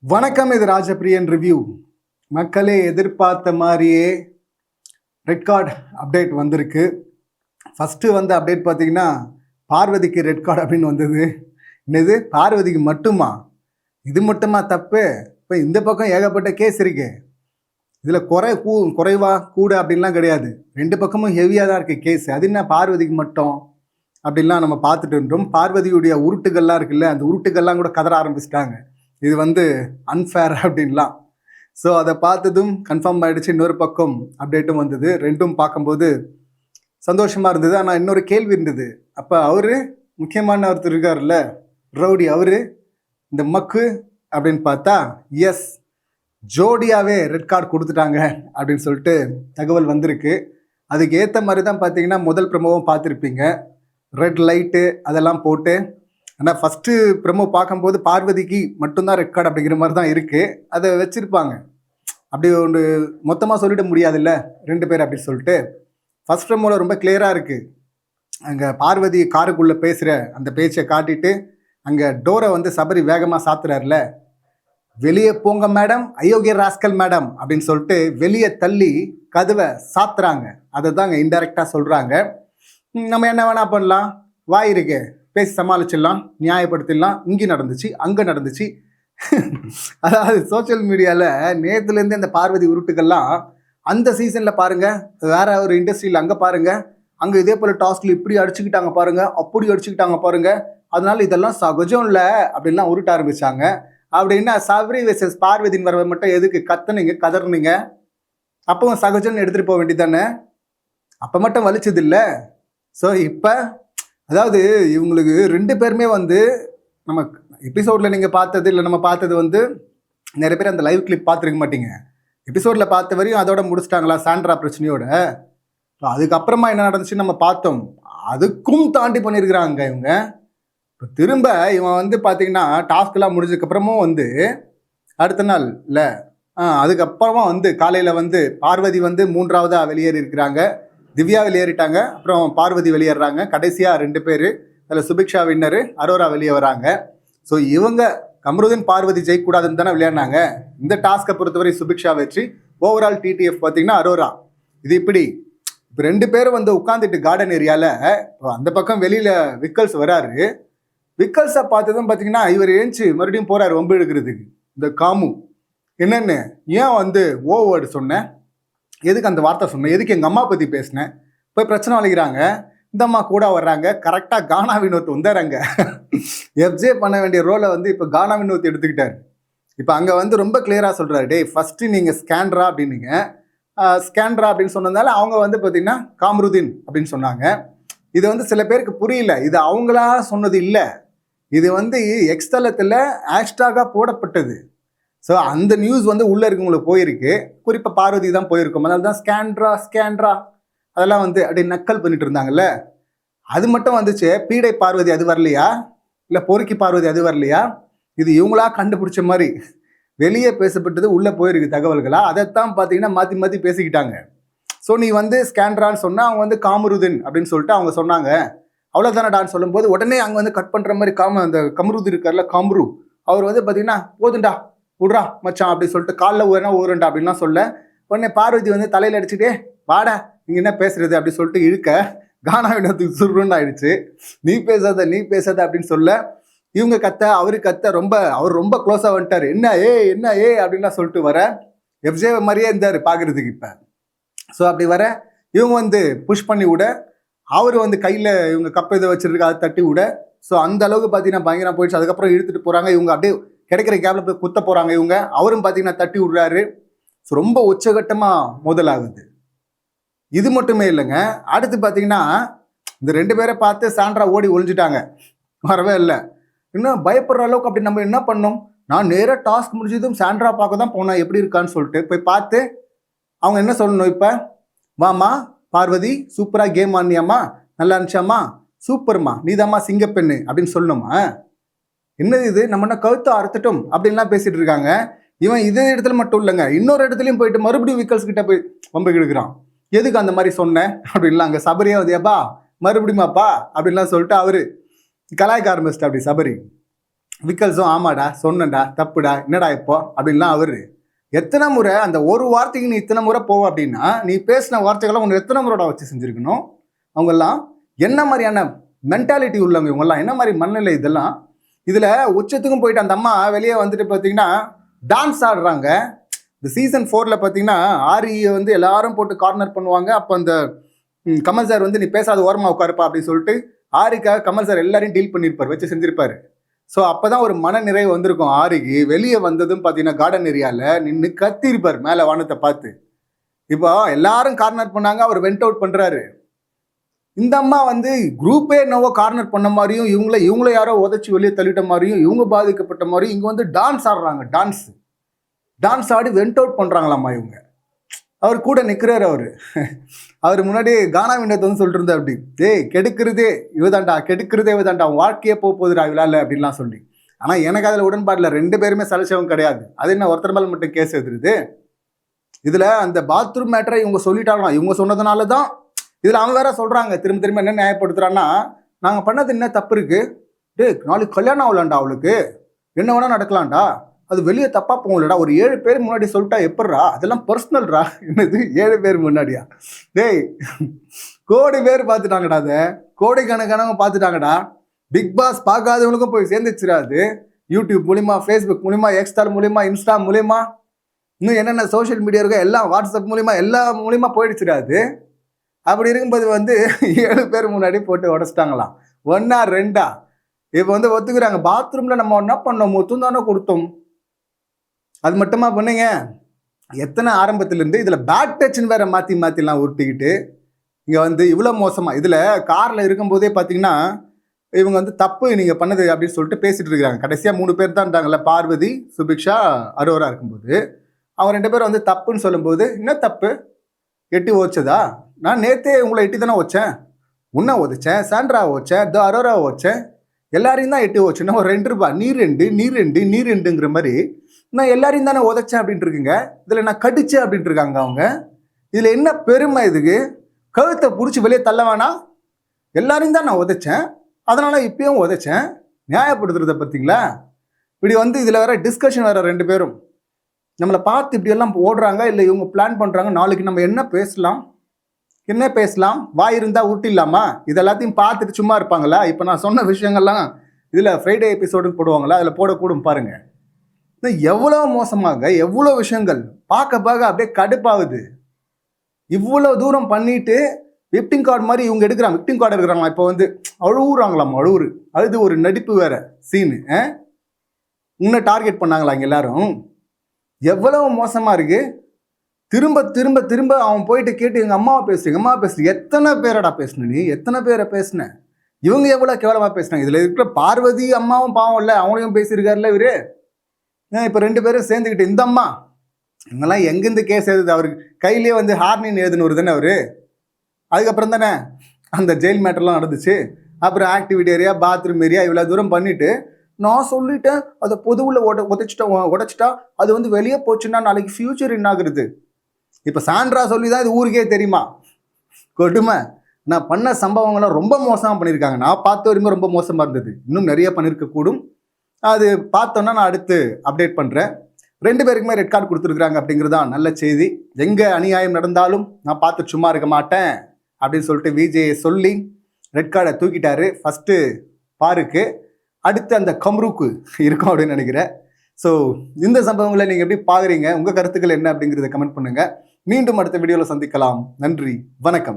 வணக்கம், இது ராஜபிரியன் ரிவ்யூ. மக்களே எதிர்பார்த்த மாதிரியே ரெட் கார்டு அப்டேட் வந்திருக்கு. ஃபஸ்ட்டு வந்து அப்டேட் பார்த்தீங்கன்னா பார்வதிக்கு ரெட் கார்டு அப்படின்னு வந்தது. என்னது, பார்வதிக்கு மட்டுமா? இது மட்டுமா தப்பு? இப்போ இந்த பக்கம் ஏகப்பட்ட கேஸ் இருக்கு. இதில் குறைவா கூட அப்படின்லாம் கிடையாது. ரெண்டு பக்கமும் ஹெவியாக தான் இருக்குது கேஸ். அது என்ன பார்வதிக்கு மட்டும் அப்படின்லாம் நம்ம பார்த்துட்டு இருந்தோம். பார்வதியுடைய உருட்டுகள்லாம் இருக்குல்ல, அந்த உருட்டுகள்லாம் கூட கதற ஆரம்பிச்சிட்டாங்க. இது வந்து அன்ஃபேர் அப்படின்லாம். ஸோ அதை பார்த்ததும் கன்ஃபார்ம் ஆகிடுச்சு. இன்னொரு பக்கம் அப்டேட்டும் வந்தது. ரெண்டும் பார்க்கும்போது சந்தோஷமாக இருந்தது. ஆனால் இன்னொரு கேள்வி இருந்தது. அப்போ அவர் முக்கியமான ஒருத்தர் இருக்கார்ல, ரவுடி, அவர் இந்த மக்கு அப்படின்னு பார்த்தா எஸ், ஜோடியாகவே ரெட் கார்டு கொடுத்துட்டாங்க அப்படின்னு சொல்லிட்டு தகவல் வந்திருக்கு. அதுக்கு ஏற்ற மாதிரி தான் பார்த்தீங்கன்னா முதல் ப்ரமோவும் பார்த்துருப்பீங்க. ரெட் லைட்டு அதெல்லாம் போட்டு. ஆனால் ஃபஸ்ட்டு ப்ரமோ பார்க்கும்போது பார்வதிக்கு மட்டும்தான் ரெட் கார்டு அப்படிங்கிற மாதிரி தான் இருக்குது. அதை வச்சுருப்பாங்க. அப்படி ஒன்று மொத்தமாக சொல்லிட முடியாதுல்ல, ரெண்டு பேர் அப்படி சொல்லிட்டு. ஃபஸ்ட் ப்ரமோவில் ரொம்ப கிளியராக இருக்குது. அங்கே பார்வதி காருக்குள்ளே பேசுகிற அந்த பேச்சை காட்டிட்டு அங்கே டோரை வந்து சபரி வேகமாக சாத்துறாருல, வெளியே போங்க மேடம், அயோக்கிய ராஸ்கல் மேடம் அப்படின்னு சொல்லிட்டு வெளியே தள்ளி கதவை சாத்துறாங்க. அதை தான் அங்கே இன்டெரக்டாக சொல்கிறாங்க. நம்ம என்ன வேணா பண்ணலாம், வாய் இருக்கே, பேசி சமாளிச்சிடலாம், நியாயப்படுத்திடலாம். இங்கே நடந்துச்சு, அங்கே நடந்துச்சு. அதாவது சோசியல் மீடியாவில் நேற்றுலேருந்து இந்த பார்வதி உருட்டுகள்லாம் அந்த சீசனில் பாருங்கள், வேற ஒரு இண்டஸ்ட்ரியில் அங்கே பாருங்கள், அங்கே இதே போல் டாஸ்கில் இப்படி அடிச்சுக்கிட்டாங்க பாருங்கள், அப்படி அடிச்சுக்கிட்டாங்க பாருங்கள், அதனால இதெல்லாம் சகஜம் இல்லை அப்படின்லாம் உருட்ட ஆரம்பித்தாங்க. அப்படின்னா சபரி வெர்சஸ் பார்வதியின் வரவை மட்டும் எதுக்கு கத்துனீங்க, கதறினீங்க? அப்பவும் சகஜம்னு எடுத்துகிட்டு போக வேண்டியதானே? அப்போ மட்டும் வலிச்சது இல்லை. ஸோ இப்போ அதாவது இவங்களுக்கு ரெண்டு பேருமே வந்து நம்ம எபிசோடில் நீங்கள் பார்த்தது இல்லை, நம்ம பார்த்தது வந்து நிறைய பேர் அந்த லைவ் கிளிப் பார்த்துருக்க மாட்டீங்க. எபிசோடில் பார்த்த வரையும் அதோட முடிச்சிட்டாங்களா சாண்ட்ரா பிரச்சனையோட. அதுக்கப்புறமா என்ன நடந்துச்சுன்னு நம்ம பார்த்தோம். அதுக்கும் தாண்டி பண்ணியிருக்கிறாங்க இவங்க. இப்போ திரும்ப இவன் வந்து பார்த்தீங்கன்னா டாஸ்க்கெல்லாம் முடிஞ்சதுக்கப்புறமும் வந்து அடுத்த நாள் இல்லை, அதுக்கப்புறமா வந்து காலையில் வந்து பார்வதி வந்து மூன்றாவதாக வெளியேறி இருக்கிறாங்க, திவ்யா வெளியேறிட்டாங்க, அப்புறம் பார்வதி வெளியேறாங்க. கடைசியாக ரெண்டு பேர், அதில் சுபிக்ஷா வின்னரு, அரோரா வெளியே வராங்க. ஸோ இவங்க கமருதீன் பார்வதி ஜெயிக்கக்கூடாதுன்னு தானே விளையாடினாங்க. இந்த டாஸ்க்கை பொறுத்தவரை சுபிக்ஷா வெற்றி, ஓவரால் டிடிஎஃப் பார்த்தீங்கன்னா அரோரா. இது இப்படி இப்போ ரெண்டு பேரும் வந்து உட்காந்துட்டு கார்டன் ஏரியாவில் அந்த பக்கம் வெளியில் விக்கல்ஸ் வராரு. விக்கல்ஸை பார்த்ததும் பார்த்தீங்கன்னா இவர் ஏஞ்சி மறுபடியும் போகிறார் வம்பு எடுக்கிறதுக்கு. இந்த காமு என்னென்னு, ஏன் வந்து வேர்டு சொன்னேன், எதுக்கு அந்த வார்த்தை சொன்னேன், எதுக்கு எங்கள் அம்மா பற்றி பேசினேன், போய் பிரச்சனை வளைக்கிறாங்க. இந்த அம்மா கூட வர்றாங்க. கரெக்டாக கானா வினோத் வந்துடுறாங்க. எஃப்ஜே பண்ண வேண்டிய ரோலை வந்து இப்போ கானா வினோத் எடுத்துக்கிட்டார். இப்போ அங்கே வந்து ரொம்ப கிளியராக சொல்கிறாரு, டே ஃபஸ்ட்டு நீங்கள் ஸ்கேண்ட்ரா அப்படின்னீங்க, ஸ்கேண்ட்ரா அப்படின்னு சொன்னதால அவங்க வந்து பார்த்தீங்கன்னா காமருதீன் அப்படின்னு சொன்னாங்க. இது வந்து சில பேருக்கு புரியல. இது அவங்களா சொன்னது இல்லை, இது வந்து எக்ஸ்தலத்தில் ஹேஷ்டாகாக போடப்பட்டது. ஸோ அந்த நியூஸ் வந்து உள்ளே இருக்கவங்களுக்கு போயிருக்கு. குறிப்பாக பார்வதி தான் போயிருக்கும். அதனால தான் ஸ்கேண்ட்ரா அதெல்லாம் வந்து அப்படி நக்கல் பண்ணிட்டு இருந்தாங்கல்ல, அது மட்டும் வந்துச்சு. பீடை பார்வதி அது வரலையா, இல்லை பொறுக்கி பார்வதி அது வரலையா? இது இவங்களா கண்டுபிடிச்ச மாதிரி வெளியே பேசப்பட்டது உள்ளே போயிருக்கு தகவல்களா. அதைத்தான் பார்த்தீங்கன்னா மாற்றி மாற்றி பேசிக்கிட்டாங்க. ஸோ நீ வந்து ஸ்கேண்ட்ரான்னு சொன்னால் அவங்க வந்து காமருதீன் அப்படின்னு சொல்லிட்டு அவங்க சொன்னாங்க. அவ்வளோதானே டான்னு சொல்லும்போது உடனே அங்கே வந்து கட் பண்ணுற மாதிரி அந்த கமருதீன் இருக்கார்ல, காம்ரு, அவர் வந்து பார்த்தீங்கன்னா போதுண்டா விட்றா மச்சான் அப்படி சொல்லிட்டு காலில் ஊரண்டா அப்படின்லாம் சொல்ல, உடனே பார்வதி வந்து தலையில் அடிச்சுட்டே வாடா நீங்கள் என்ன பேசுறது அப்படி சொல்லிட்டு இழுக்க கானா வினோத்துக்கு சுருன்னு ஆயிடுச்சு. நீ பேசாத அப்படின்னு சொல்ல இவங்க கத்த, அவரு கத்த, அவர் ரொம்ப க்ளோஸாக வந்துட்டார். என்ன ஏ அப்படின்லாம் சொல்லிட்டு வர எஃப்ஜே மாதிரியே இருந்தார் பார்க்குறதுக்கு இப்போ. ஸோ அப்படி வர இவங்க வந்து புஷ் பண்ணி விட, அவர் வந்து கையில் இவங்க கப்பை இதை வச்சுருக்க அதை தட்டி விட. ஸோ அந்த அளவுக்கு பார்த்தீங்கன்னா பயங்கரம் போயிடுச்சு. அதுக்கப்புறம் இழுத்துட்டு போகிறாங்க. இவங்க அப்படியே கிடைக்கிற கேப்ல போய் குத்த போகிறாங்க. இவங்க அவரும் பார்த்தீங்கன்னா தட்டி விடுறாரு. ஸோ ரொம்ப உச்சகட்டமாக முதலாகுது. இது மட்டுமே இல்லைங்க, அடுத்து பார்த்தீங்கன்னா இந்த ரெண்டு பேரை பார்த்து சாண்ட்ரா ஓடி ஒழிஞ்சிட்டாங்க, வரவே இல்லை. இன்னும் பயப்படுற அளவுக்கு அப்படி நம்ம என்ன பண்ணோம், நான் நேராக டாஸ்க் முடிஞ்சதும் சாண்ட்ரா பார்க்க தான் போனேன் எப்படி இருக்கான்னு சொல்லிட்டு போய் பார்த்து அவங்க என்ன சொல்லணும், இப்போ வாமா பார்வதி சூப்பராக கேம் ஆனியாம்மா, நல்லா இருந்துச்சாம்மா, சூப்பர்மா, நீதாம்மா சிங்கப்பெண்ணு அப்படின்னு சொல்லணுமா? என்னது இது, நம்ம என்ன கழுத்தை அறுத்துட்டோம் அப்படின்லாம் பேசிட்டு இருக்காங்க. இவன் இதே இடத்துல மட்டும் இல்லைங்க, இன்னொரு இடத்துலையும் போயிட்டு மறுபடியும் விக்கல்ஸ் கிட்ட போய் வம்பு எடுக்கிறான். எதுக்கு அந்த மாதிரி சொன்னேன் அப்படின்லாம் அங்கே சபரியா வந்தியாப்பா மறுபடியுமாப்பா அப்படின்லாம் சொல்லிட்டு அவரு கலாய்க்க ஆரம்பிச்சிட்டா அப்படி சபரி. விக்கல்ஸும் ஆமாடா சொன்னடா தப்புடா என்னடா இப்போ அப்படின்லாம் அவர் எத்தனை முறை அந்த ஒரு வார்த்தைக்கு நீ இத்தனை முறை போவ அப்படின்னா நீ பேசின வார்த்தைகளை உன்னை எத்தனை முறைடா வச்சு செஞ்சுருக்கணும். அவங்கெல்லாம் என்ன மாதிரியான மென்டாலிட்டி உள்ளவங்க, இவங்கெல்லாம் என்ன மாதிரி மனநிலை இதெல்லாம். இதில் உச்சத்துக்கும் போயிட்டு அந்த அம்மா வெளியே வந்துட்டு பார்த்தீங்கன்னா டான்ஸ் ஆடுறாங்க. இந்த சீசன் 4 பார்த்தீங்கன்னா ஆரியை வந்து எல்லாரும் போட்டு கார்னர் பண்ணுவாங்க. அப்போ அந்த கமல் சார் வந்து நீ பேசாத ஓரமாக உட்காருப்பா அப்படின்னு சொல்லிட்டு ஆரிக்காக கமல் சார் எல்லாரையும் டீல் பண்ணியிருப்பார், வச்சு செஞ்சிருப்பாரு. ஸோ அப்போ தான் ஒரு மன நிறைவு வந்திருக்கும் ஆரிக்கு. வெளியே வந்ததும் பார்த்தீங்கன்னா கார்டன் ஏரியாவில் நின்று கத்திருப்பார் மேலே வானத்தை பார்த்து. இப்போ எல்லாரும் கார்னர் பண்ணாங்க, அவர் வெண்ட் அவுட் பண்ணுறாரு. இந்த அம்மா வந்து குரூப்பே என்னவோ கார்னர் பண்ண மாதிரியும் இவங்கள யாரோ உதச்சி வெளியே தள்ளிட்ட மாதிரியும் இவங்க பாதிக்கப்பட்ட மாதிரியும் இங்கே வந்து டான்ஸ் ஆடுறாங்க. டான்ஸ் ஆடி வெண்ட் அவுட் பண்ணுறாங்களாம்மா இவங்க. அவர் கூட நிற்கிறாரு. அவர் முன்னாடி கானா விண்டத்தை வந்து சொல்லிட்டு இருந்தா அப்படி, கெடுக்கிறதே இவதாண்டா அவன் வாழ்க்கையே போகுதுடா இவளால அப்படின்லாம் சொல்லி. ஆனால் எனக்கு அதில் உடன்பாடில் 2 பேருமே சலிச்சவங்க கிடையாது. அது என்ன ஒருத்தர் மேலே மட்டும் கேஸ் எழுதுருது. இதில் அந்த பாத்ரூம் மேட்டரை இவங்க சொல்லிட்டாங்களாம். இவங்க சொன்னதுனால தான் இதில் அவங்க வேற சொல்கிறாங்க திரும்ப என்ன நியாயப்படுத்துறான்னா, நாங்கள் பண்ணது என்ன தப்பு இருக்கு, நாளைக்கு கல்யாணம் ஆகலாண்டா, அவளுக்கு என்ன வேணா நடக்கலாம்டா, அது வெளியே தப்பா போகலடா, ஒரு 7 பேர் முன்னாடி சொல்லிட்டா எப்பட்றா, அதெல்லாம் பர்சனல்ரா. என்னது 7 பேர் முன்னாடியா? கோடி பேர் பார்த்துட்டாங்கடா, அதை கோடிக்கணக்கானவங்க பார்த்துட்டாங்கடா. பிக் பாஸ் பார்க்காதவங்களுக்கும் போய் சேர்ந்துச்சுடாது. யூடியூப் மூலிமா, ஃபேஸ்புக் மூலிமா, எக்ஸ்டார் மூலிமா, இன்ஸ்டா மூலிமா, இன்னும் என்னென்ன சோஷியல் மீடியா இருக்கோ எல்லாம் வாட்ஸ்அப் மூலிமா எல்லா மூலிமா போயிடுச்சுடாது. அப்படி இருக்கும்போது வந்து 7 பேர் முன்னாடி போட்டு உடச்சிட்டாங்களாம். 1 or 2 இப்போ வந்து ஒத்துக்கிறாங்க. பாத்ரூமில் நம்ம என்ன பண்ணோம், மொத்தம் தானே கொடுத்தோம். அது மட்டுமா பண்ணுங்க, எத்தனை ஆரம்பத்திலேருந்து இதில் பேட் டச்சுன்னு வேற மாற்றிலாம் உருட்டிக்கிட்டு இங்கே வந்து இவ்வளோ மோசமாக. இதில் காரில் இருக்கும்போதே பார்த்தீங்கன்னா இவங்க வந்து தப்பு நீங்கள் பண்ணது அப்படின்னு சொல்லிட்டு பேசிகிட்டு இருக்கிறாங்க. கடைசியாக 3 பேர் தான் இருந்தாங்கல்ல, பார்வதி, சுபிக்ஷா, அரோரா இருக்கும்போது அவங்க 2 பேரும் வந்து தப்புன்னு சொல்லும்போது, என்ன தப்பு, எட்டி ஓச்சதா, நான் நேற்றே உங்களை எட்டி தானே ஓச்சேன், உன்னை ஓதிச்சேன், சாண்ட்ரா ஓச்சேன், அரோரா ஓச்சேன், எல்லாரையும் தான் எட்டி ஓச்சுன்னா ஒரு 2 ரூபாய், நீ ரெண்டுங்கிற மாதிரி நான் எல்லாரையும் தானே உதைச்சேன் அப்படின்ட்டு இருக்குங்க. இதில் நான் கடிச்சேன் அப்படின்ட்டு இருக்காங்க அவங்க. இதில் என்ன பெருமை, இதுக்கு கழுத்தை பிடிச்சி வெளியே தள்ள வேணாம், எல்லாரையும் தான் நான் உதைச்சேன், அதனால் இப்பயும் உதைச்சேன், நியாயப்படுத்துறத பார்த்தீங்களா. இப்படி வந்து இதில் வேற டிஸ்கஷன் வேற 2 பேரும் நம்மளை பார்த்து இப்படியெல்லாம் ஓடுறாங்க. இல்லை இவங்க பிளான் பண்ணுறாங்க, நாளைக்கு நம்ம என்ன பேசலாம், வாய் இருந்தால் உருட்டிடலாமா, இது எல்லாத்தையும் பார்த்துட்டு சும்மா இருப்பாங்களா. இப்போ நான் சொன்ன விஷயங்கள்லாம் இதில் ஃப்ரைடே எபிசோடுன்னு போடுவாங்களா, அதில் போடக்கூடும் பாருங்க. எவ்வளோ மோசமாக எவ்வளோ விஷயங்கள் பார்க்க அப்படியே கடுப்பாகுது. இவ்வளோ தூரம் பண்ணிட்டு விக்டிங் கார்டு மாதிரி இவங்க எடுக்கிறாங்க. விக்டிங் கார்டு எடுக்கிறாங்களா, இப்போ வந்து அழுவுறாங்களாம். அது ஒரு நடிப்பு வேற சீனு. உன்னை டார்கெட் பண்ணாங்களா இங்கே எல்லாரும். எவ்வளவு மோசமா இருக்கு. திரும்ப அவன் போயிட்டு கேட்டு எங்கள் அம்மாவை பேசு. எத்தனை பேரடா பேசுன நீ, எத்தனை பேரை பேசுன. இவங்க எவ்வளோ கேவலமாக பேசினாங்க. இதில் இருக்கிற பார்வதி அம்மாவும் பாவம் இல்லை, அவங்களையும் பேசியிருக்காருல்ல இவரு. இப்போ 2 பேரும் சேர்ந்துக்கிட்டு இந்த அம்மா இவங்கெல்லாம் எங்கேருந்து கேஸ் எழுதுது, அவருக்கு கையிலேயே வந்து ஹார்னின்னு எழுதுனவர் தானே அவரு. அதுக்கப்புறம் தானே அந்த ஜெயில் மேட்டர்லாம் நடந்துச்சு. அப்புறம் ஆக்டிவிட்டி ஏரியா, பாத்ரூம் ஏரியா, இவ்வளோ தூரம் பண்ணிட்டு நான் சொல்லிட்டேன், அதை பொதுவில் உடைச்சிட்டா அது வந்து வெளியே போச்சுன்னா நாளைக்கு ஃபியூச்சர் என்ன ஆகுறது. இப்போ சாண்ட்ரா சொல்லி தான் இது ஊருக்கே தெரியுமா. கொடுமை. நான் பண்ண சம்பவங்கள்லாம் ரொம்ப மோசமாக பண்ணியிருக்காங்க. நான் பார்த்த வரைக்கும் ரொம்ப மோசமாக இருந்தது. இன்னும் நிறைய பண்ணியிருக்கக்கூடும். அது பார்த்தோன்னா நான் அடுத்து அப்டேட் பண்ணுறேன். 2 பேருக்குமே ரெட் கார்டு கொடுத்துருக்குறாங்க அப்படிங்கிறது தான் நல்ல செய்தி. எங்கே அநியாயம் நடந்தாலும் நான் பார்த்து சும்மா இருக்க மாட்டேன் அப்படின்னு சொல்லிட்டு விஜய் சொல்லி ரெட் கார்டை தூக்கிட்டாரு. ஃபஸ்ட்டு பாருக்கு, அடுத்து அந்த கம்ருக்கு இருக்கும் அப்படின்னு நினைக்கிறேன். ஸோ இந்த சம்பவங்களை நீங்கள் எப்படி பார்க்குறீங்க, உங்கள் கருத்துக்கள் என்ன அப்படிங்கிறத கமெண்ட் பண்ணுங்கள். மீண்டும் அடுத்த வீடியோவில் சந்திக்கலாம். நன்றி, வணக்கம்.